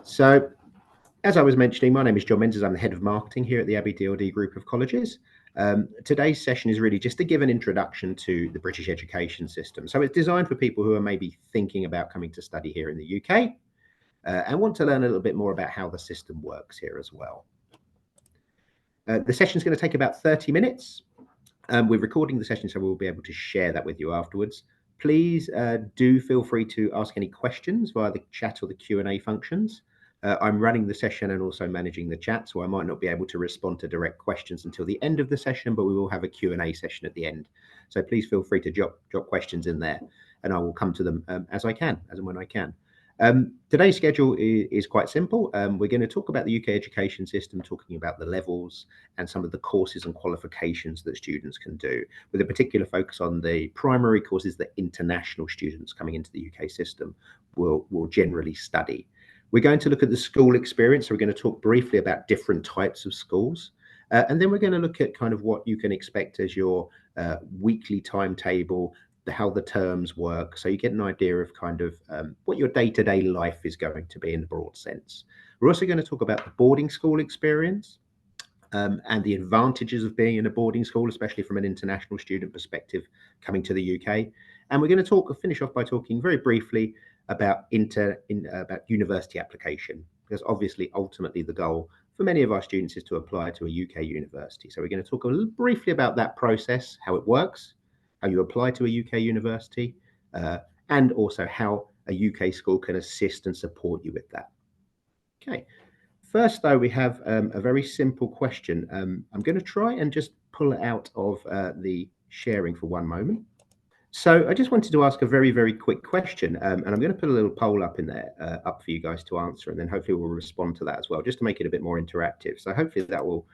So, as I was mentioning, my name is John Menzies. I'm the head of marketing here at the Abbey DLD Group of Colleges. Today's session is really just to give an introduction to the British education system. So it's designed for people who are maybe thinking about coming to study here in the UK and want to learn a little bit more about how the system works here as well. The session is going to take about 30 minutes. We're recording the session, so we'll be able to share that with you afterwards. Please do feel free to ask any questions via the chat or the Q&A functions. I'm running the session and also managing the chat, so I might not be able to respond to direct questions until the end of the session, but we will have a Q&A session at the end. So please feel free to drop questions in there, and I will come to them as I can, as and when I can. Today's schedule is quite simple. We're going to talk about the UK education system, talking about the levels and some of the courses and qualifications that students can do, with a particular focus on the primary courses that international students coming into the UK system will generally study. We're going to look at the school experience. So we're going to talk briefly about different types of schools. And then we're going to look at kind of what you can expect as your weekly timetable, how the terms work. So you get an idea of kind of what your day-to-day life is going to be in the broad sense. We're also going to talk about the boarding school experience and the advantages of being in a boarding school, especially from an international student perspective coming to the UK. And we're going to finish off by talking very briefly about university application, because obviously ultimately the goal for many of our students is to apply to a UK university. So we're going to talk a little briefly about that process, how it works, how you apply to a UK university, and also how a UK school can assist and support you with that. Okay, first though, we have a very simple question. I'm going to try and just pull it out of the sharing for one moment. So I just wanted to ask a very, very quick question, and I'm going to put a little poll up in there, up for you guys to answer, and then hopefully we'll respond to that as well, just to make it a bit more interactive. So hopefully that will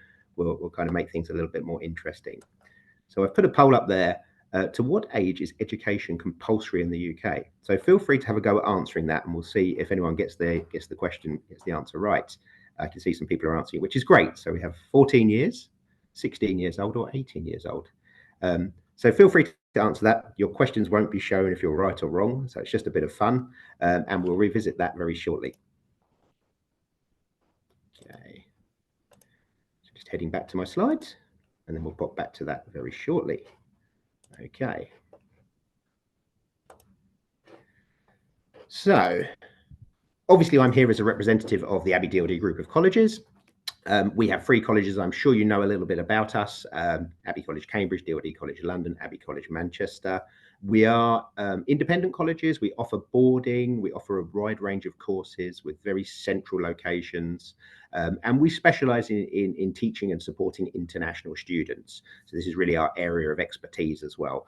kind of make things a little bit more interesting. So I've put a poll up there. To what age is education compulsory in the UK? So feel free to have a go at answering that, and we'll see if anyone gets the answer right. I can see some people are answering, which is great. So we have 14 years, 16 years old, or 18 years old. So feel free to answer that. Your questions won't be shown if you're right or wrong, so it's just a bit of fun, and we'll revisit that very shortly. Okay, so just heading back to my slides, and then we'll pop back to that very shortly. Okay. So obviously I'm here as a representative of the Abbey DLD Group of Colleges. We have 3 colleges. I'm sure you know a little bit about us. Abbey College Cambridge, DLD College London, Abbey College Manchester. We are independent colleges. We offer boarding. We offer a wide range of courses with very central locations. And we specialise in teaching and supporting international students. So this is really our area of expertise as well.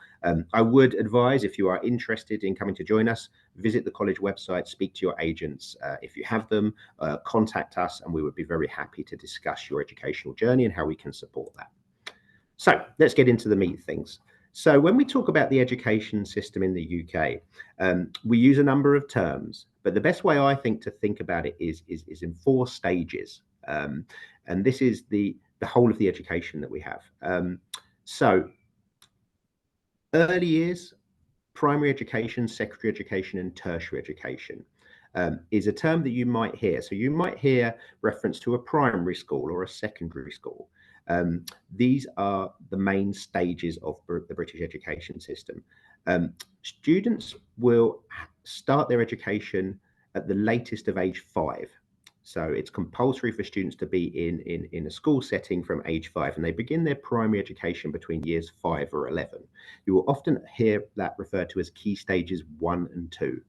I would advise, if you are interested in coming to join us, visit the college website, speak to your agents if you have them, contact us, and we would be very happy to discuss your educational journey and how we can support that. So let's get into the meat of things. So when we talk about the education system in the UK, we use a number of terms, but the best way I think to think about it is in 4 stages. And this is the whole of the education that we have. So early years, primary education, secondary education, and tertiary education is a term that you might hear. So you might hear reference to a primary school or a secondary school. These are the main stages of the British education system. Students will start their education at the latest of age 5. So it's compulsory for students to be in a school setting from age 5, and they begin their primary education between years 5 or 11. You will often hear that referred to as key stages 1 and 2,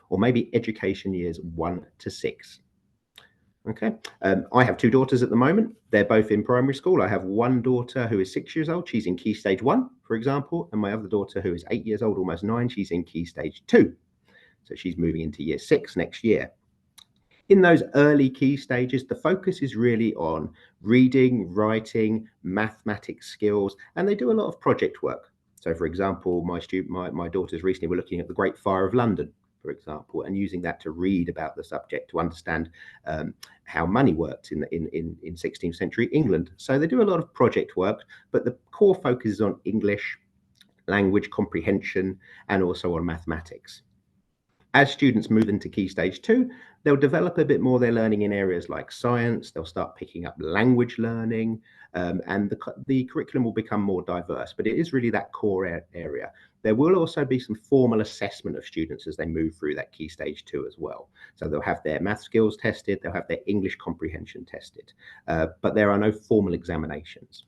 or maybe education years 1 to 6. Okay, I have 2 daughters at the moment. They're both in primary school. I have one daughter who is 6 years old. She's in key stage 1, for example, and my other daughter who is 8 years old, almost 9, she's in key stage 2. So she's moving into year 6 next year. In those early key stages, the focus is really on reading, writing, mathematics skills, and they do a lot of project work. So, for example, my daughters recently were looking at the Great Fire of London, for example, and using that to read about the subject, to understand how money worked in 16th century England. So they do a lot of project work, but the core focus is on English, language comprehension, and also on mathematics. As students move into Key Stage 2, they'll develop a bit more their learning in areas like science, they'll start picking up language learning, and the curriculum will become more diverse, but it is really that core area. There will also be some formal assessment of students as they move through that Key Stage 2 as well. So they'll have their math skills tested, they'll have their English comprehension tested, but there are no formal examinations.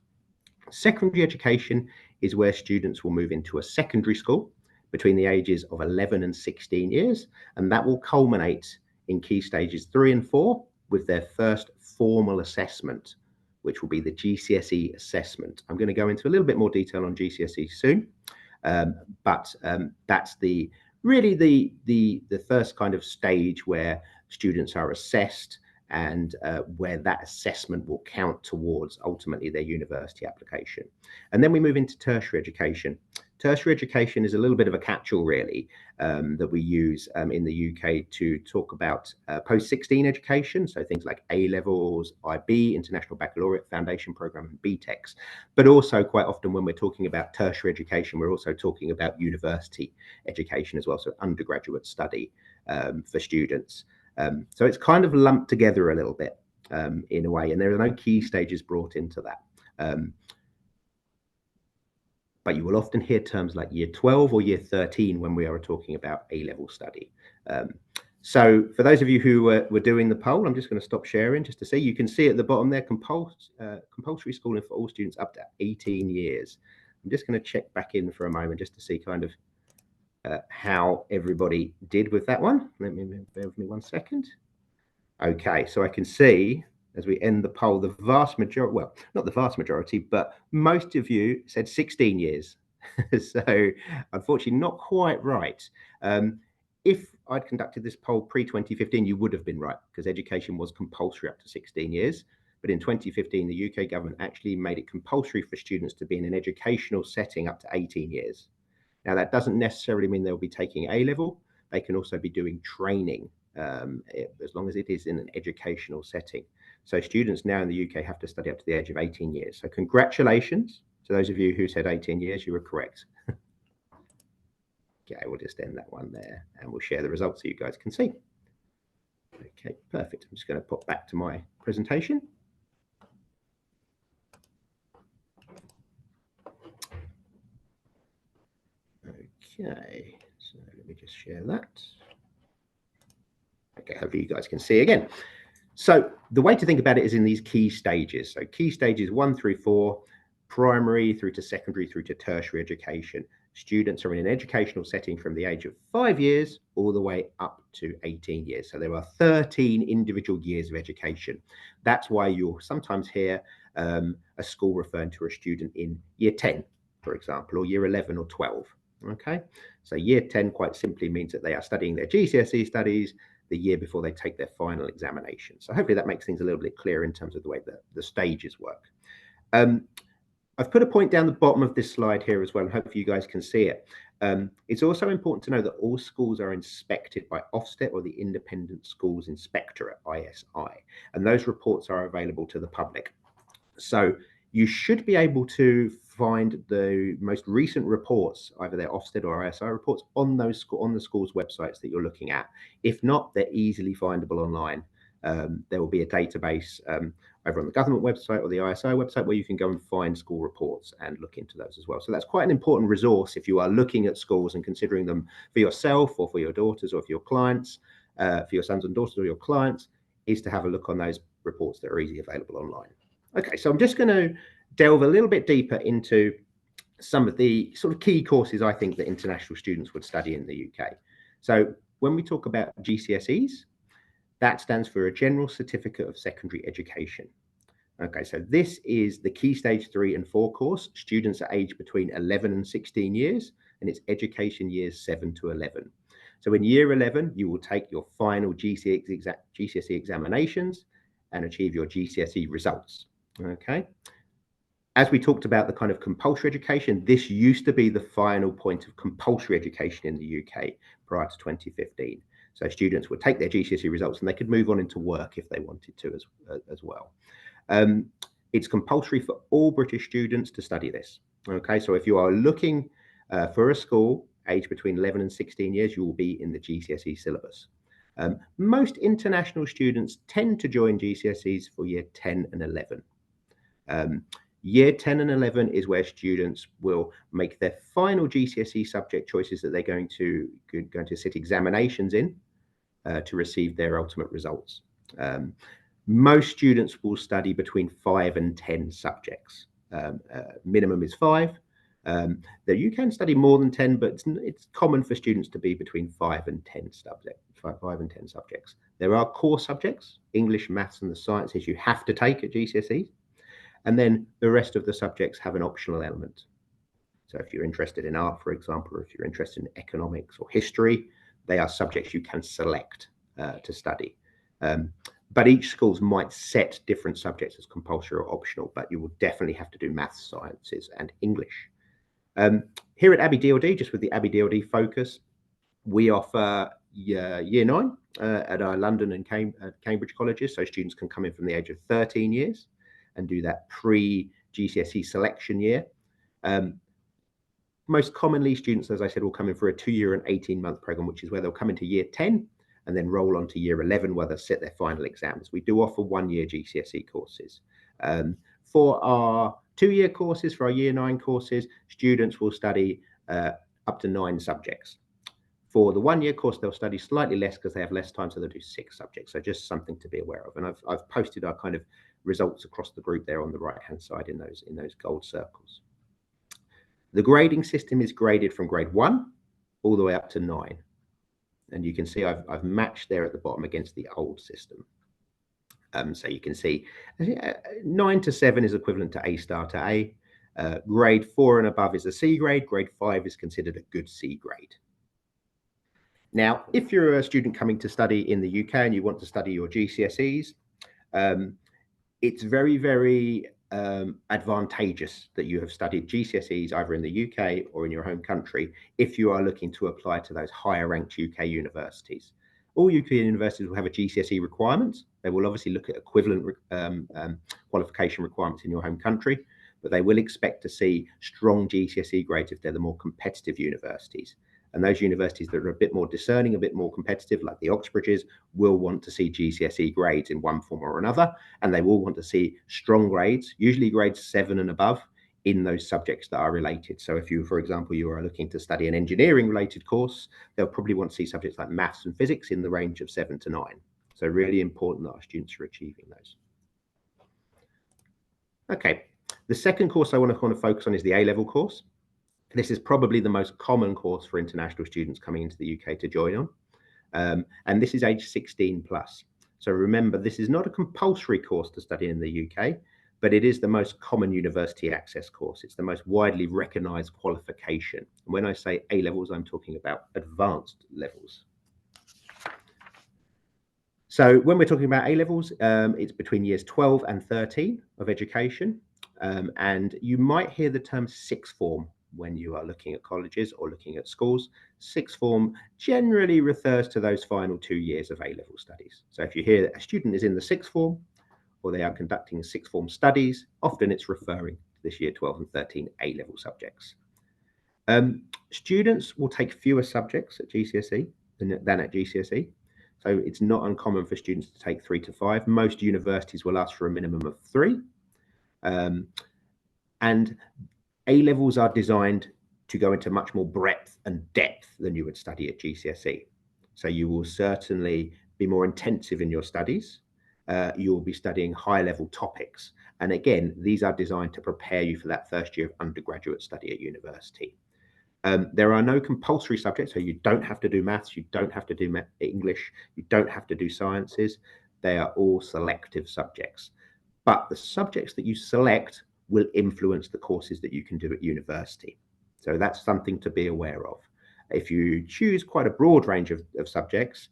Secondary education is where students will move into a secondary school between the ages of 11 and 16 years, and that will culminate in Key Stages 3 and 4 with their first formal assessment, which will be the GCSE assessment. I'm going to go into a little bit more detail on GCSE soon, but that's really the first kind of stage where students are assessed and where that assessment will count towards ultimately their university application. And then we move into tertiary education. Tertiary education is a little bit of a catch-all, really, that we use in the UK to talk about post-16 education, so things like A-levels, IB, International Baccalaureate Foundation Programme, and BTECs. But also quite often when we're talking about tertiary education, we're also talking about university education as well, so undergraduate study for students. So it's kind of lumped together a little bit in a way, and there are no key stages brought into that. But you will often hear terms like year 12 or year 13 when we are talking about A-level study. So for those of you who were doing the poll, I'm just going to stop sharing just to see. You can see at the bottom there, compulsory schooling for all students up to 18 years. I'm just going to check back in for a moment just to see kind of how everybody did with that one. Let me bear with me 1 second. Okay, so I can see as we end the poll, the vast majority, well, not the vast majority, but most of you said 16 years. So unfortunately, not quite right. If I'd conducted this poll pre-2015, you would have been right, because education was compulsory up to 16 years. But in 2015, the UK government actually made it compulsory for students to be in an educational setting up to 18 years. Now, that doesn't necessarily mean they'll be taking A-level. They can also be doing training as long as it is in an educational setting. So students now in the UK have to study up to the age of 18 years. So congratulations to those of you who said 18 years, you were correct. Okay, we'll just end that one there and we'll share the results so you guys can see. Okay, perfect. I'm just going to pop back to my presentation. Okay, so let me just share that. Okay, hopefully you guys can see again. So the way to think about it is in these key stages. So key stages 1 through 4, primary through to secondary through to tertiary education. Students are in an educational setting from the age of 5 years all the way up to 18 years. So there are 13 individual years of education. That's why you'll sometimes hear a school referring to a student in year 10, for example, or year 11 or 12. Okay, so year 10 quite simply means that they are studying their GCSE studies the year before they take their final examination. So hopefully that makes things a little bit clearer in terms of the way that the stages work. I've put a point down the bottom of this slide here as well, and hopefully you guys can see it. It's also important to know that all schools are inspected by Ofsted, or the Independent Schools Inspectorate, ISI, and those reports are available to the public. So you should be able to find the most recent reports, either their Ofsted or ISI reports, on the school's websites that you're looking at. If not, they're easily findable online. There will be a database over on the government website or the ISI website where you can go and find school reports and look into those as well. So that's quite an important resource if you are looking at schools and considering them for yourself or for your daughters or for your clients, for your sons and daughters or your clients, is to have a look on those reports that are easily available online. Okay, so I'm just going to delve a little bit deeper into some of the sort of key courses I think that international students would study in the UK. So when we talk about GCSEs, that stands for a General Certificate of Secondary Education. Okay, so this is the Key Stage 3 and 4 course. Students are aged between 11 and 16 years, and it's education years 7 to 11. So in year 11, you will take your final GCSE examinations and achieve your GCSE results. Okay. As we talked about the kind of compulsory education, this used to be the final point of compulsory education in the UK prior to 2015. So students would take their GCSE results and they could move on into work if they wanted to as well. It's compulsory for all British students to study this. Okay, so if you are looking for a school aged between 11 and 16 years, you will be in the GCSE syllabus. Most international students tend to join GCSEs for year 10 and 11. Year 10 and 11 is where students will make their final GCSE subject choices that they're going to sit examinations in to receive their ultimate results. Most students will study between 5 and 10 subjects. Minimum is 5. Though you can study more than 10, but it's common for students to be between 5 and 10 subjects. 5 and 10 subjects. There are core subjects, English, maths, and the sciences you have to take at GCSE, and then the rest of the subjects have an optional element. So if you're interested in art, for example, or if you're interested in economics or history, they are subjects you can select to study. But each schools might set different subjects as compulsory or optional, but you will definitely have to do maths, sciences, and English. Here at Abbey DLD, just with the Abbey DLD focus, we offer year 9 at our London and Cambridge colleges, so students can come in from the age of 13 years and do that pre-GCSE selection year. Most commonly, students, as I said, will come in for a 2-year and 18-month program, which is where they'll come into year 10 and then roll on to year 11, where they'll sit their final exams. We do offer 1-year GCSE courses. For our 2-year courses, for our year 9 courses, students will study up to 9 subjects. For the 1-year course, they'll study slightly less because they have less time, so they'll do 6 subjects. So just something to be aware of. And I've posted our kind of results across the group there on the right-hand side in those gold circles. The grading system is graded from grade 1 all the way up to 9. And you can see I've matched there at the bottom against the old system. So you can see 9 to 7 is equivalent to A star to A. Grade 4 and above is a C grade. Grade 5 is considered a good C grade. Now, if you're a student coming to study in the UK and you want to study your GCSEs, it's very, very advantageous that you have studied GCSEs either in the UK or in your home country if you are looking to apply to those higher ranked UK universities. All UK universities will have a GCSE requirement. They will obviously look at equivalent qualification requirements in your home country, but they will expect to see strong GCSE grades if they're the more competitive universities. And those universities that are a bit more discerning, a bit more competitive, like the Oxbridges, will want to see GCSE grades in one form or another. And they will want to see strong grades, usually grades 7 and above, in those subjects that are related. So if you, for example, you are looking to study an engineering related course, they'll probably want to see subjects like maths and physics in the range of 7 to 9. So really important that our students are achieving those. Okay, the second course I want to focus on is the A-level course. This is probably the most common course for international students coming into the UK to join on. And this is age 16 plus. So remember, this is not a compulsory course to study in the UK, but it is the most common university access course. It's the most widely recognised qualification. And when I say A-levels, I'm talking about advanced levels. So when we're talking about A-levels, it's between years 12 and 13 of education. And you might hear the term sixth form when you are looking at colleges or looking at schools. Sixth form generally refers to those final 2 years of A-level studies. So if you hear that a student is in the sixth form or they are conducting sixth form studies, often it's referring to this year 12 and 13 A-level subjects. Students will take fewer subjects at GCSE than at GCSE. So it's not uncommon for students to take 3 to 5. Most universities will ask for a minimum of 3. And A-levels are designed to go into much more breadth and depth than you would study at GCSE. So you will certainly be more intensive in your studies. You will be studying high-level topics. And again, these are designed to prepare you for that first year of undergraduate study at university. There are no compulsory subjects, so you don't have to do maths, you don't have to do English, you don't have to do sciences. They are all selective subjects. But the subjects that you select will influence the courses that you can do at university. So that's something to be aware of. If you choose quite a broad range of subjects,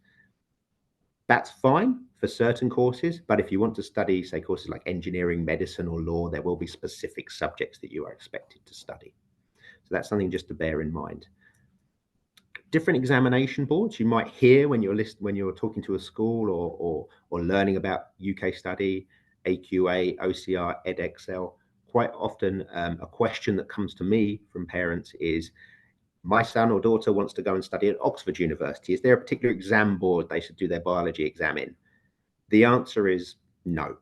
that's fine for certain courses. But if you want to study, say, courses like engineering, medicine, or law, there will be specific subjects that you are expected to study. So that's something just to bear in mind. Different examination boards you might hear when you're talking to a school or learning about UK study, AQA, OCR, Edexcel. Quite often, a question that comes to me from parents is, My son or daughter wants to go and study at Oxford University. Is there a particular exam board they should do their biology exam in? The answer is no.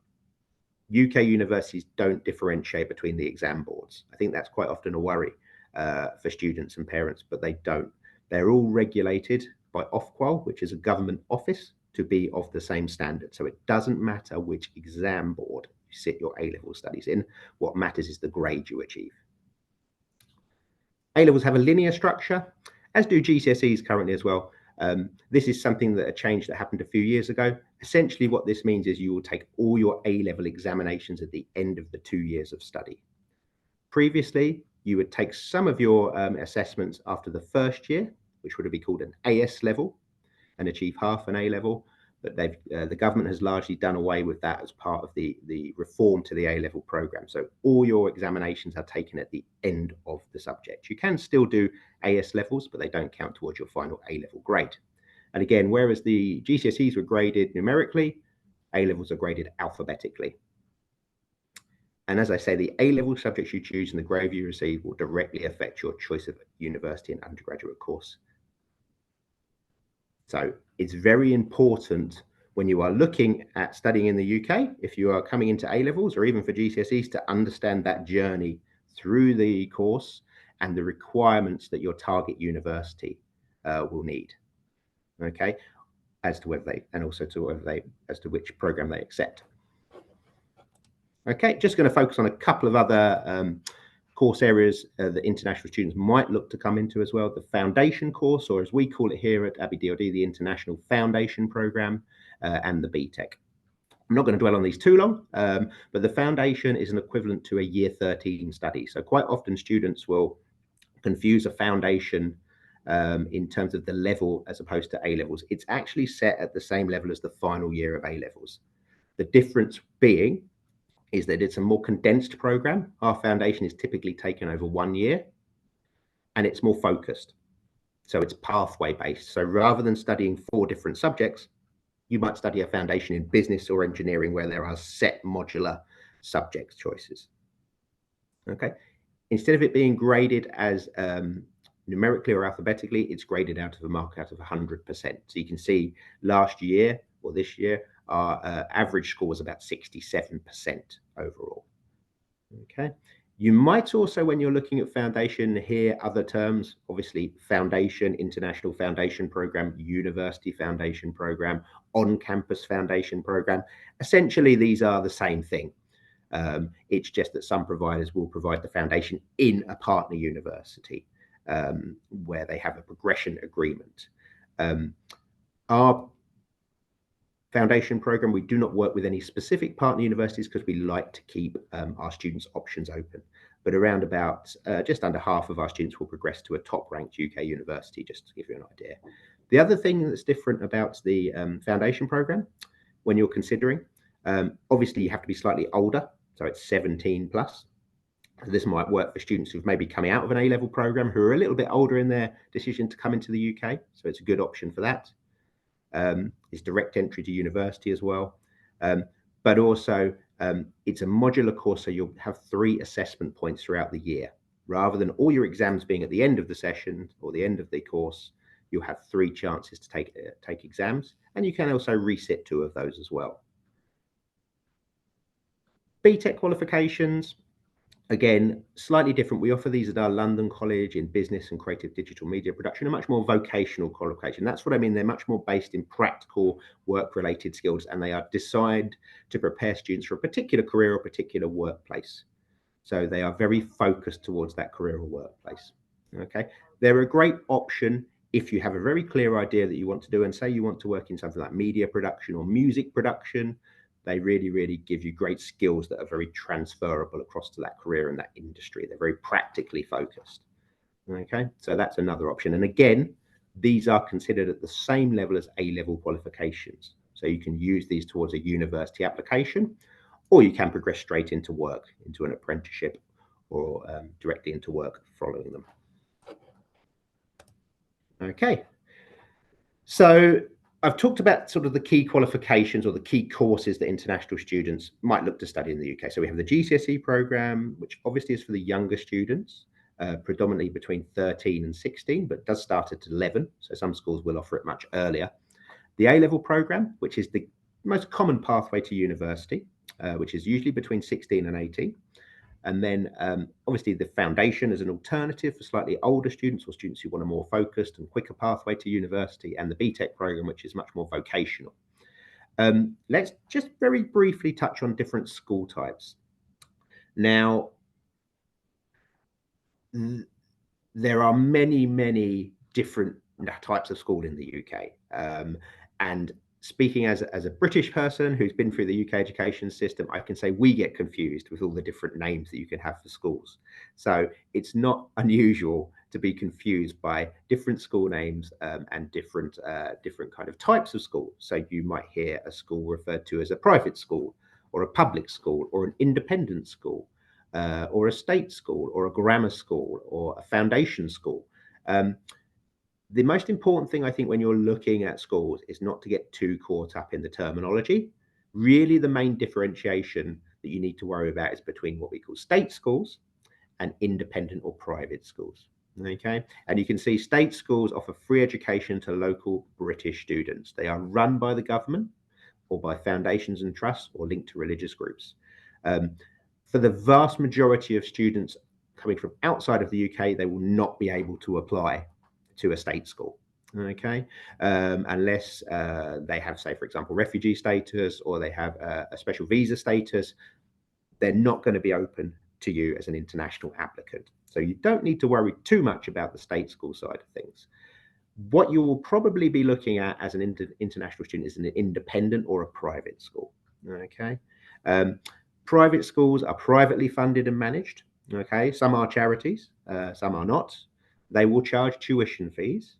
UK universities don't differentiate between the exam boards. I think that's quite often a worry for students and parents, but they don't. They're all regulated by Ofqual, which is a government office, to be of the same standard. So it doesn't matter which exam board you sit your A-level studies in. What matters is the grade you achieve. A-levels have a linear structure, as do GCSEs currently as well. This is something that a change that happened a few years ago. Essentially, what this means is you will take all your A-level examinations at the end of the 2 years of study. Previously, you would take some of your assessments after the first year, which would be called an AS level, and achieve half an A level. But the government has largely done away with that as part of the reform to the A-level program. So all your examinations are taken at the end of the subject. You can still do AS levels, but they don't count towards your final A-level grade. And again, whereas the GCSEs were graded numerically, A-levels are graded alphabetically. And as I say, the A-level subjects you choose and the grade you receive will directly affect your choice of university and undergraduate course. So it's very important when you are looking at studying in the UK, if you are coming into A-levels or even for GCSEs, to understand that journey through the course and the requirements that your target university will need. Okay, as to whether they, and also to whether they, as to which program they accept. Okay, just going to focus on a couple of other course areas that international students might look to come into as well. The foundation course, or as we call it here at Abbey DLD, the International Foundation Programme, and the BTEC. I'm not going to dwell on these too long, but the foundation is an equivalent to a year 13 study. So quite often students will confuse a foundation in terms of the level as opposed to A-levels. It's actually set at the same level as the final year of A-levels. The difference being is that it's a more condensed program. Our foundation is typically taken over 1 year and it's more focused. So it's pathway based. So rather than studying 4 different subjects, you might study a foundation in business or engineering where there are set modular subject choices. Okay. Instead of it being graded as numerically or alphabetically, it's graded out of a mark out of 100%. So you can see last year or this year, our average score was about 67% overall. Okay. You might also, when you're looking at foundation, hear other terms, obviously foundation, international foundation program, university foundation program, on-campus foundation program. Essentially, these are the same thing. It's just that some providers will provide the foundation in a partner university where they have a progression agreement. Our foundation program, we do not work with any specific partner universities because we like to keep our students' options open. But around about just under half of our students will progress to a top-ranked UK university, just to give you an idea. The other thing that's different about the foundation program, when you're considering, obviously you have to be slightly older, so it's 17 plus. This might work for students who've maybe coming out of an A-level program who are a little bit older in their decision to come into the UK, so it's a good option for that. It's direct entry to university as well, but also it's a modular course, so you'll have 3 assessment points throughout the year. Rather than all your exams being at the end of the session or the end of the course, you'll have 3 chances to take exams, and you can also resit 2 of those as well. BTEC qualifications, again, slightly different. We offer these at our London College in Business and Creative Digital Media Production, a much more vocational qualification. That's what I mean. They're much more based in practical work-related skills, and they are designed to prepare students for a particular career or particular workplace. So they are very focused towards that career or workplace. Okay, they're a great option if you have a very clear idea that you want to do, and say you want to work in something like media production or music production. They really, really give you great skills that are very transferable across to that career and that industry. They're very practically focused. Okay, so that's another option. And again, these are considered at the same level as A-level qualifications. So you can use these towards a university application, or you can progress straight into work, into an apprenticeship, or directly into work following them. Okay, so I've talked about sort of the key qualifications or the key courses that international students might look to study in the UK. So we have the GCSE program, which obviously is for the younger students. predominantly between 13 and 16, but does start at 11. So some schools will offer it much earlier. The A-level program, which is the most common pathway to university, which is usually between 16 and 18. And then obviously the foundation as an alternative for slightly older students or students who want a more focused and quicker pathway to university, and the BTEC program, which is much more vocational. Let's just very briefly touch on different school types. Now, there are many different types of school in the UK. And speaking as a British person who's been through the UK education system, I can say we get confused with all the different names that you can have for schools. So it's not unusual to be confused by different school names and different kind of types of school. So you might hear a school referred to as a private school, or a public school, or an independent school, or a state school, or a grammar school, or a foundation school. The most important thing, I think, when you're looking at schools is not to get too caught up in the terminology. Really, the main differentiation that you need to worry about is between what we call state schools and independent or private schools. Okay, and you can see state schools offer free education to local British students. They are run by the government or by foundations and trusts or linked to religious groups. For the vast majority of students coming from outside of the UK, they will not be able to apply to a state school, okay, unless they have, say, for example, refugee status, or they have a special visa status. They're not going to be open to you as an international applicant. So you don't need to worry too much about the state school side of things. What you will probably be looking at as an international student is an independent or a private school, okay. Private schools are privately funded and managed, okay. Some are charities, some are not. They will charge tuition fees,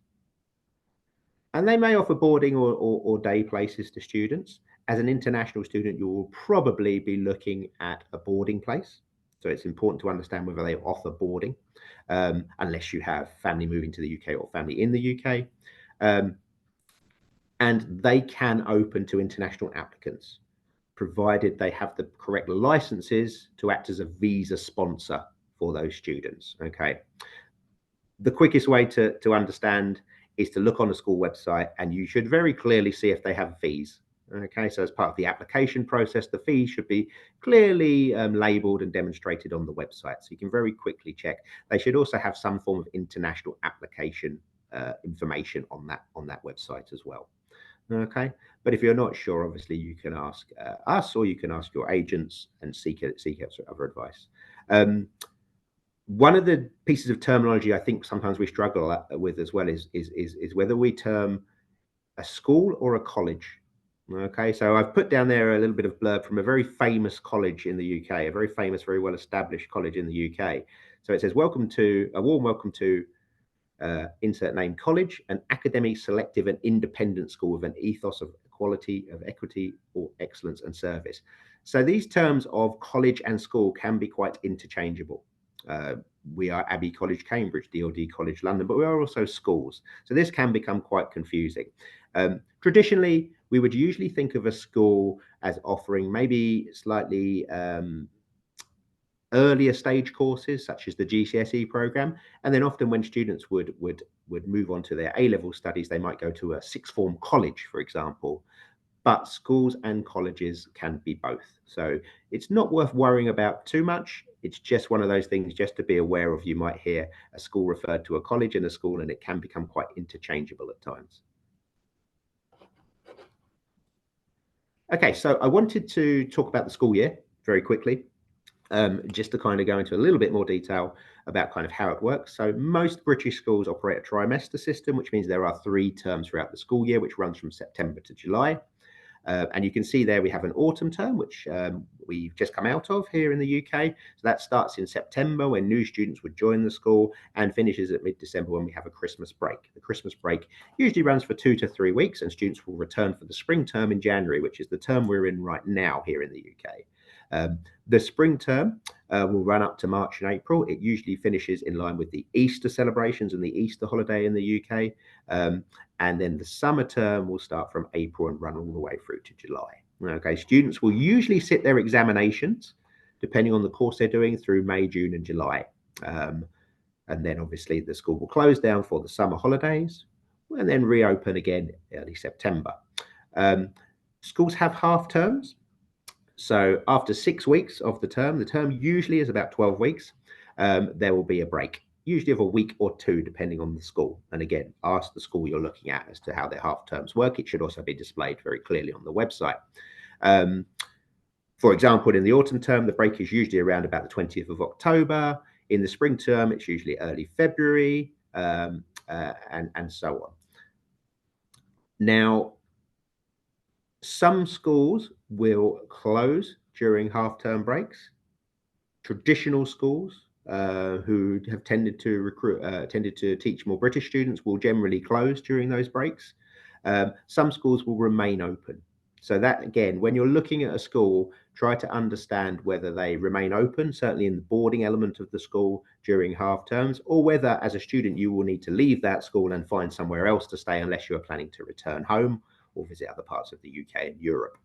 and they may offer boarding or day places to students. As an international student, you will probably be looking at a boarding place. So it's important to understand whether they offer boarding, unless you have family moving to the UK or family in the UK. And they can open to international applicants, provided they have the correct licenses to act as a visa sponsor for those students, okay? The quickest way to understand is to look on the school website, and you should very clearly see if they have fees. Okay, so as part of the application process, the fees should be clearly labeled and demonstrated on the website, so you can very quickly check. They should also have some form of international application information on that website as well. Okay, but if you're not sure, obviously you can ask us, or you can ask your agents and seek out other advice. One of the pieces of terminology I think sometimes we struggle with as well is whether we term a school or a college. Okay, so I've put down there a little bit of blurb from a very famous college in the UK, a very famous, very well established college in the UK. So it says, a warm welcome to insert name college, an academic, selective and independent school with an ethos of equality, of equity, or excellence and service. So these terms of college and school can be quite interchangeable. We are Abbey College, Cambridge, DLD College, London, but we are also schools. So this can become quite confusing. Traditionally, we would usually think of a school as offering maybe slightly earlier stage courses, such as the GCSE program. And then often when students would move on to their A-level studies, they might go to a sixth form college, for example. But schools and colleges can be both. So it's not worth worrying about too much. It's just one of those things just to be aware of. You might hear a school referred to a college and a school, and it can become quite interchangeable at times. Okay, so I wanted to talk about the school year very quickly, just to kind of go into a little bit more detail about kind of how it works. So most British schools operate a trimester system, which means there are 3 terms throughout the school year, which runs from September to July. And you can see there we have an autumn term, which we've just come out of here in the UK. So that starts in September, when new students would join the school, and finishes at mid-December when we have a Christmas break. The Christmas break usually runs for 2 to 3 weeks, and students will return for the spring term in January, which is the term we're in right now here in the UK. The spring term will run up to March and April. It usually finishes in line with the Easter celebrations and the Easter holiday in the UK. And then the summer term will start from April and run all the way through to July. Okay, students will usually sit their examinations, depending on the course they're doing, through May, June, and July. And then obviously the school will close down for the summer holidays and then reopen again early September. Schools have half terms. So after 6 weeks of the term usually is about 12 weeks, there will be a break, usually of a week or two, depending on the school. And again, ask the school you're looking at as to how their half terms work. It should also be displayed very clearly on the website. For example, in the autumn term, the break is usually around about the 20th of October. In the spring term, it's usually early February, and so on. Now, some schools will close during half-term breaks. Traditional schools who have tended to teach more British students will generally close during those breaks. Some schools will remain open. So that, again, when you're looking at a school, try to understand whether they remain open, certainly in the boarding element of the school during half terms, or whether as a student you will need to leave that school and find somewhere else to stay unless you are planning to return home or visit other parts of the UK and Europe.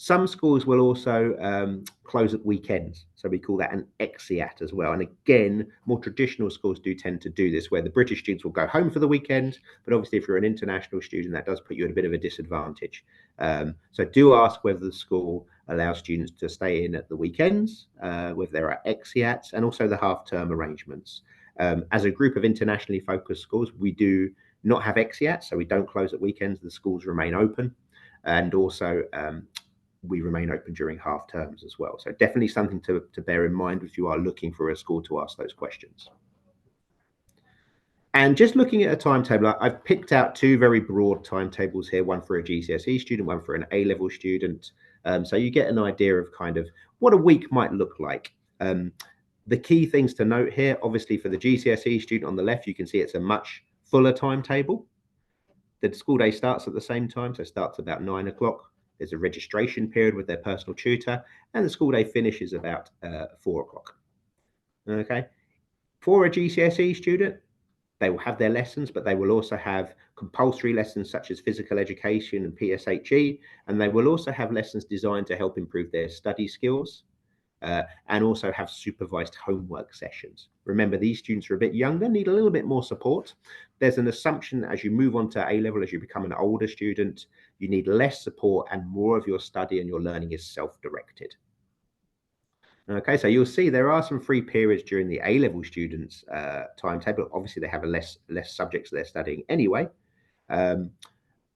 Some schools will also close at weekends. So we call that an exeat as well. And again, more traditional schools do tend to do this, where the British students will go home for the weekend. But obviously, if you're an international student, that does put you at a bit of a disadvantage. So do ask whether the school allows students to stay in at the weekends, whether there are exeats, and also the half-term arrangements. As a group of internationally focused schools, we do not have exeats, so we don't close at weekends. The schools remain open. And also, we remain open during half terms as well. So definitely something to bear in mind if you are looking for a school to ask those questions. And just looking at a timetable, I've picked out two very broad timetables here, one for a GCSE student, one for an A-level student. So you get an idea of kind of what a week might look like. The key things to note here, obviously for the GCSE student on the left, you can see it's a much fuller timetable. The school day starts at the same time, so it starts about 9 o'clock. There's a registration period with their personal tutor, and the school day finishes about 4 o'clock. Okay. For a GCSE student, they will have their lessons, but they will also have compulsory lessons such as physical education and PSHE, and they will also have lessons designed to help improve their study skills. And also have supervised homework sessions. Remember, these students are a bit younger, need a little bit more support. There's an assumption that as you move on to A-level, as you become an older student, you need less support and more of your study and your learning is self-directed. Okay, so you'll see there are some free periods during the A-level students' timetable. Obviously, they have less subjects they're studying anyway.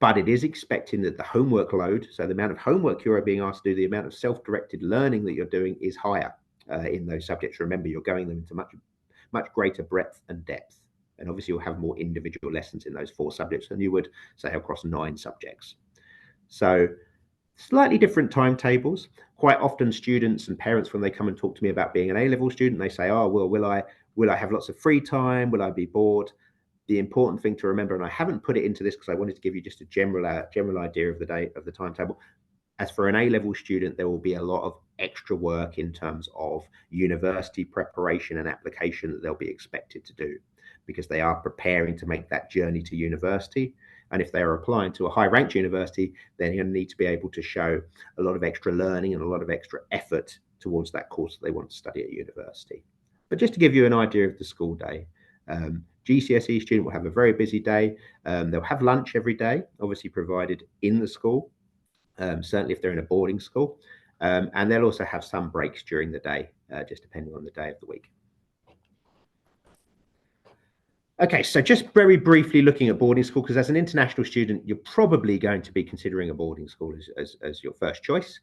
But it is expecting that the homework load, so the amount of homework you're being asked to do, the amount of self-directed learning that you're doing is higher in those subjects. Remember, you're going them into much greater breadth and depth. And obviously, you'll have more individual lessons in those 4 subjects than you would, say, across 9 subjects. So slightly different timetables. Quite often students and parents, when they come and talk to me about being an A-level student, they say, oh, well, will I have lots of free time? Will I be bored? The important thing to remember, and I haven't put it into this because I wanted to give you just a general idea of the timetable. As for an A-level student, there will be a lot of extra work in terms of university preparation and application that they'll be expected to do because they are preparing to make that journey to university. And if they're applying to a high-ranked university, then you're going to need to be able to show a lot of extra learning and a lot of extra effort towards that course that they want to study at university. But just to give you an idea of the school day, GCSE student will have a very busy day. They'll have lunch every day, obviously provided in the school, certainly if they're in a boarding school. And they'll also have some breaks during the day, just depending on the day of the week. Okay, so just very briefly looking at boarding school, because as an international student, you're probably going to be considering a boarding school as your first choice.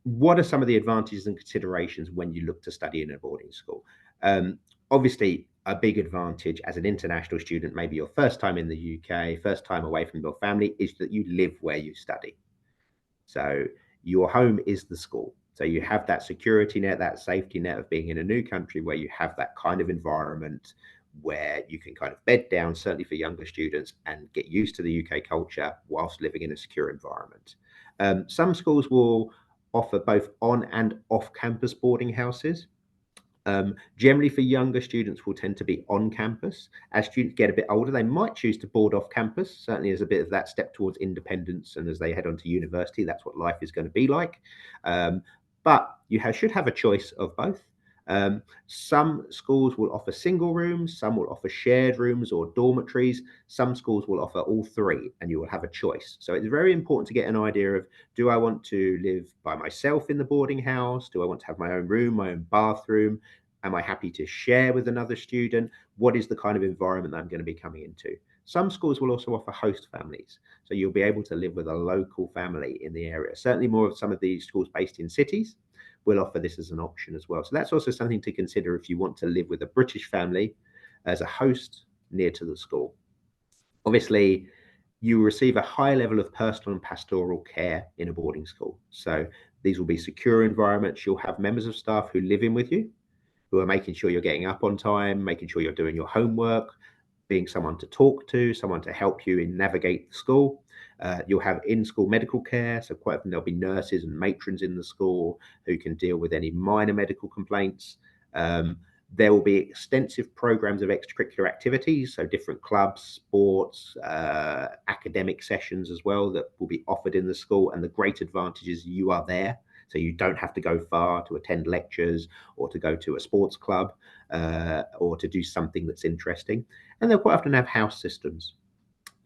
What are some of the advantages and considerations when you look to study in a boarding school? Obviously, a big advantage as an international student, maybe your first time in the UK, first time away from your family, is that you live where you study. So your home is the school. So you have that security net, that safety net of being in a new country where you have that kind of environment where you can kind of bed down, certainly for younger students, and get used to the UK culture whilst living in a secure environment. Some schools will offer both on and off campus boarding houses. Generally for younger students will tend to be on campus. As students get a bit older, they might choose to board off campus, certainly as a bit of that step towards independence. And as they head on to university, that's what life is going to be like. But you should have a choice of both. Some schools will offer single rooms, some will offer shared rooms or dormitories. Some schools will offer all three, and you will have a choice. So it's very important to get an idea of, do I want to live by myself in the boarding house? Do I want to have my own room, my own bathroom? Am I happy to share with another student? What is the kind of environment that I'm going to be coming into? Some schools will also offer host families. So you'll be able to live with a local family in the area. Certainly more of some of these schools based in cities will offer this as an option as well. So that's also something to consider if you want to live with a British family as a host near to the school. Obviously, you will receive a high level of personal and pastoral care in a boarding school. So these will be secure environments. You'll have members of staff who live in with you, who are making sure you're getting up on time, making sure you're doing your homework, being someone to talk to, someone to help you in navigate the school. You'll have in-school medical care, so quite often there'll be nurses and matrons in the school who can deal with any minor medical complaints. There will be extensive programs of extracurricular activities, so different clubs, sports, academic sessions as well that will be offered in the school. And the great advantage is you are there. So you don't have to go far to attend lectures or to go to a sports club or to do something that's interesting. And they'll quite often have house systems.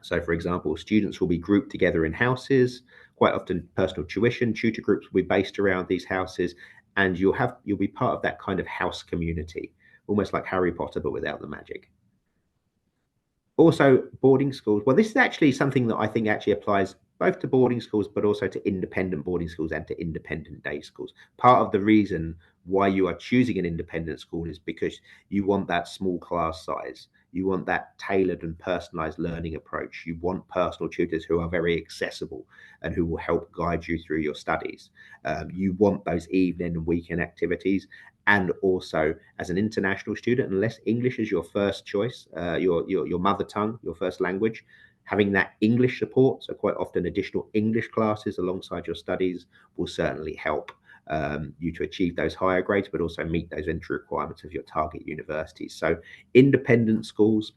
So, for example, students will be grouped together in houses. Quite often, personal tuition tutor groups will be based around these houses, and you'll be part of that kind of house community, almost like Harry Potter, but without the magic. Also, boarding schools. Well, this is actually something that I think actually applies both to boarding schools, but also to independent boarding schools and to independent day schools. Part of the reason why you are choosing an independent school is because you want that small class size. You want that tailored and personalized learning approach. You want personal tutors who are very accessible and who will help guide you through your studies. You want those evening and weekend activities. And also, as an international student, unless English is your first choice, your mother tongue, your first language, having that English support, so quite often additional English classes alongside your studies, will certainly help you to achieve those higher grades, but also meet those entry requirements of your target universities. So independent schools,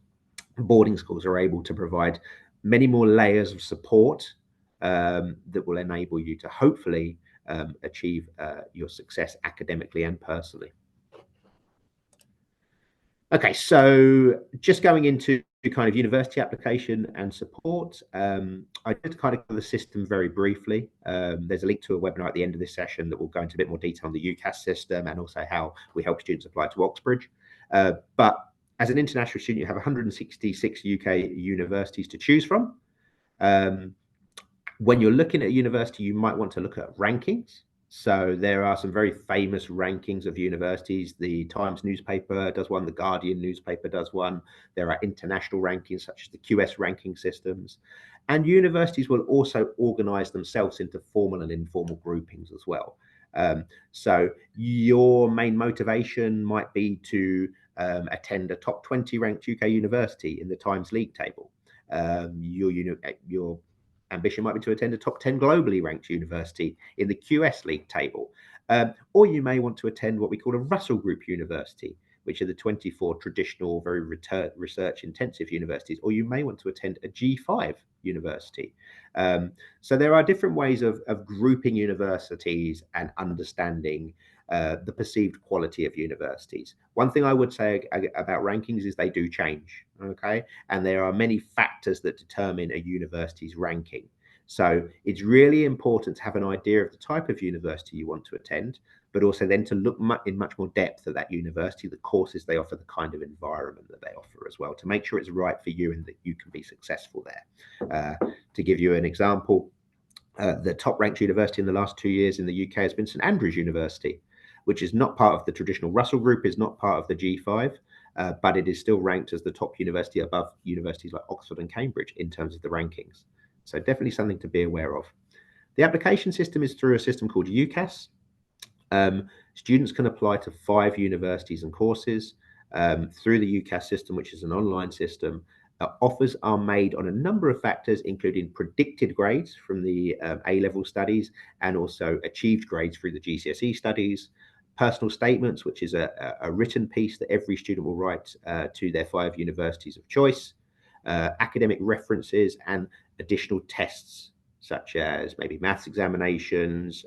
boarding schools are able to provide many more layers of support that will enable you to hopefully achieve your success academically and personally. Okay, so just going into kind of university application and support, I did kind of cover the system very briefly. There's a link to a webinar at the end of this session that will go into a bit more detail on the UCAS system and also how we help students apply to Oxbridge. But as an international student, you have 166 UK universities to choose from. When you're looking at a university, you might want to look at rankings. So there are some very famous rankings of universities. The Times newspaper does one, the Guardian newspaper does one. There are international rankings such as the QS ranking systems. And universities will also organize themselves into formal and informal groupings as well. So your main motivation might be to attend a top 20 ranked UK university in the Times League table. Your ambition might be to attend a top 10 globally ranked university in the QS League table. Or you may want to attend what we call a Russell Group University, which are the 24 traditional, very research intensive universities. Or you may want to attend a G5 university. So there are different ways of grouping universities and understanding the perceived quality of universities. One thing I would say about rankings is they do change, okay? And there are many factors that determine a university's ranking. So it's really important to have an idea of the type of university you want to attend, but also then to look in much more depth at that university, the courses they offer, the kind of environment that they offer as well, to make sure it's right for you and that you can be successful there. To give you an example, the top ranked university in the last 2 years in the UK has been St Andrews University, which is not part of the traditional Russell Group, is not part of the G5, but it is still ranked as the top university above universities like Oxford and Cambridge in terms of the rankings. So definitely something to be aware of. The application system is through a system called UCAS. Students can apply to 5 universities and courses through the UCAS system, which is an online system. Offers are made on a number of factors, including predicted grades from the A-level studies and also achieved grades through the GCSE studies, personal statements, which is a written piece that every student will write to their 5 universities of choice, academic references, and additional tests such as maybe maths examinations,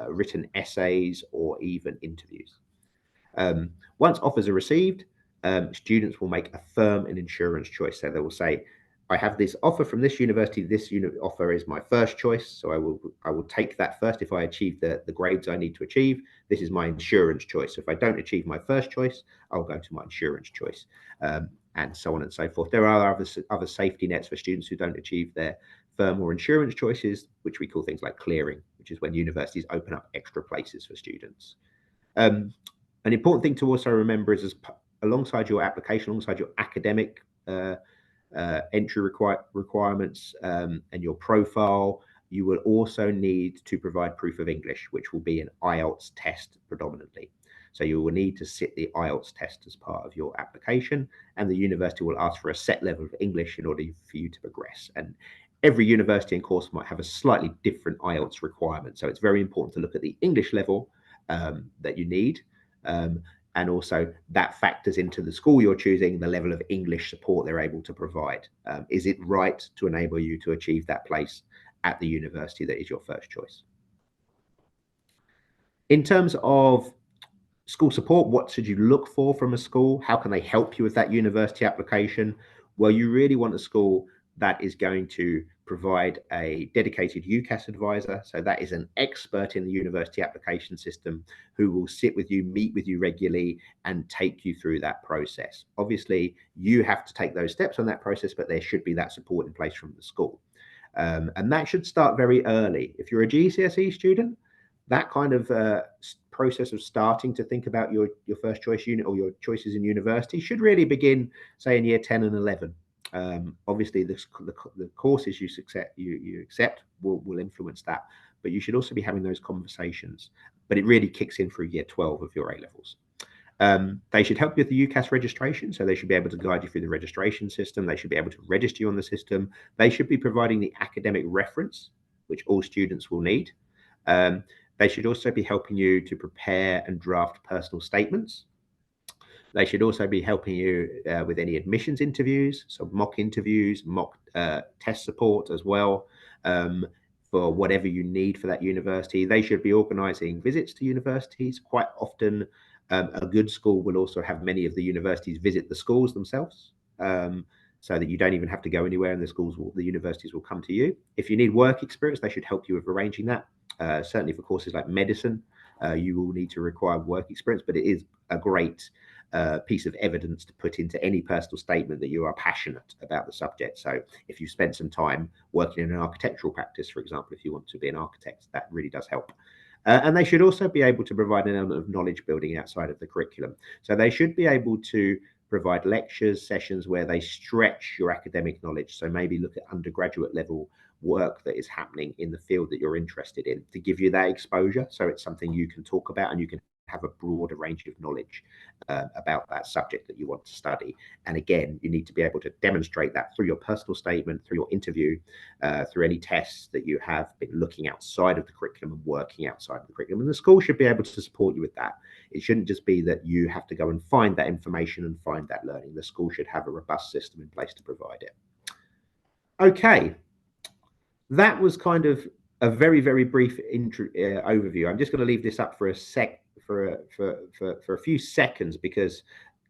written essays, or even interviews. Once offers are received, students will make a firm and insurance choice. So they will say, I have this offer from this university. This offer is my first choice. So I will take that first if I achieve the grades I need to achieve. This is my insurance choice. If I don't achieve my first choice, I'll go to my insurance choice, and so on and so forth. There are other safety nets for students who don't achieve their firm or insurance choices, which we call things like clearing, which is when universities open up extra places for students. An important thing to also remember is alongside your application, alongside your academic entry requirements and your profile, you will also need to provide proof of English, which will be an IELTS test predominantly. So you will need to sit the IELTS test as part of your application, and the university will ask for a set level of English in order for you to progress. And every university and course might have a slightly different IELTS requirement. So it's very important to look at the English level that you need. And also that factors into the school you're choosing, the level of English support they're able to provide. Is it right to enable you to achieve that place at the university that is your first choice? In terms of school support, what should you look for from a school? How can they help you with that university application? Well, you really want a school that is going to provide a dedicated UCAS advisor. So that is an expert in the university application system who will sit with you, meet with you regularly, and take you through that process. Obviously, you have to take those steps on that process, but there should be that support in place from the school. And that should start very early. If you're a GCSE student, that kind of process of starting to think about your first choice unit or your choices in university should really begin, say, in year 10 and 11. Obviously, the courses you accept will influence that, but you should also be having those conversations. But it really kicks in through year 12 of your A levels. They should help you with the UCAS registration, so they should be able to guide you through the registration system. They should be able to register you on the system. They should be providing the academic reference, which all students will need. They should also be helping you to prepare and draft personal statements. They should also be helping you with any admissions interviews, so mock interviews, mock test support as well, for whatever you need for that university. They should be organising visits to universities. Quite often, a good school will also have many of the universities visit the schools themselves, so that you don't even have to go anywhere, and the universities will come to you. If you need work experience, they should help you with arranging that. Certainly for courses like medicine, you will need to require work experience, but it is a great piece of evidence to put into any personal statement that you are passionate about the subject. So if you spent some time working in an architectural practice, for example, if you want to be an architect, that really does help. And they should also be able to provide an element of knowledge building outside of the curriculum. So they should be able to provide lectures, sessions where they stretch your academic knowledge. So maybe look at undergraduate level work that is happening in the field that you're interested in to give you that exposure. So it's something you can talk about and you can have a broader range of knowledge about that subject that you want to study. And again, you need to be able to demonstrate that through your personal statement, through your interview, through any tests that you have been looking outside of the curriculum and working outside of the curriculum. And the school should be able to support you with that. It shouldn't just be that you have to go and find that information and find that learning. The school should have a robust system in place to provide it. Okay, that was kind of a very, very brief overview. I'm just going to leave this up for a few seconds, because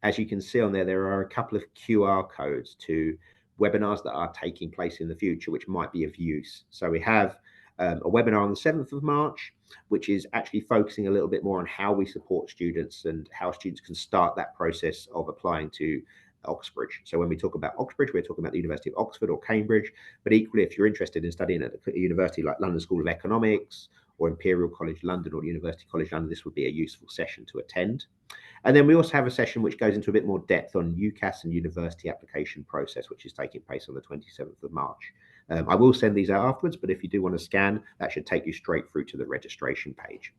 as you can see on there are a couple of QR codes to webinars that are taking place in the future, which might be of use. So we have a webinar on the 7th of March, which is actually focusing a little bit more on how we support students and how students can start that process of applying to Oxbridge. So when we talk about Oxbridge, we're talking about the University of Oxford or Cambridge, but equally, if you're interested in studying at a university like London School of Economics or Imperial College London or University College London, this would be a useful session to attend. And then we also have a session which goes into a bit more depth on UCAS and university application process, which is taking place on the 27th of March. I will send these out afterwards, but if you do want to scan, that should take you straight through to the registration page.